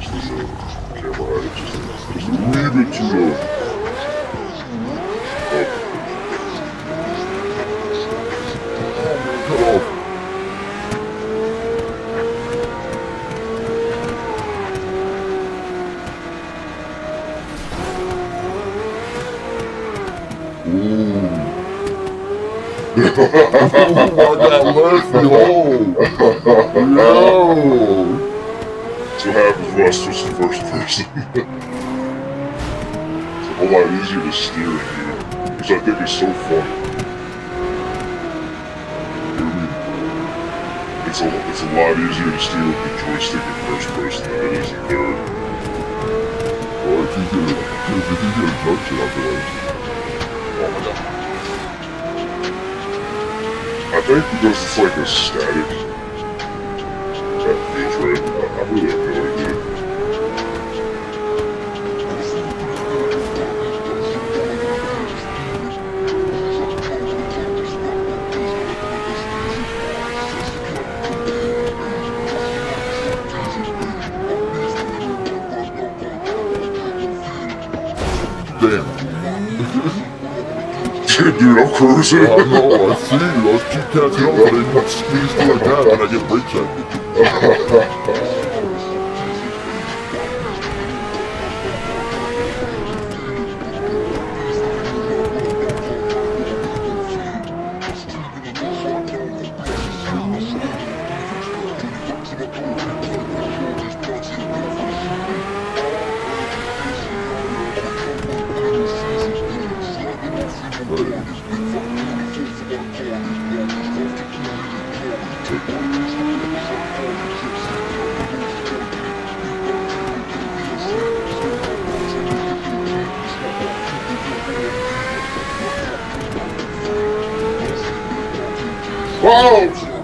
push this camera right just a wee bit too low. Cut off. I got Murphy home! Yo! That's what happens when I switch to first person. It's a whole lot easier to steer in here, which I think is so fun. It's a lot easier to steer with the joystick in first person than it is in third. Well, if you get a junction, I feel like. Oh my god. I think because it's like a static, that feels right. I really have no idea. Damn. Dude, I'm cruising. I know, I see you. I was keep catching up, but I didn't squeeze through like that when I get brake check. Whoa!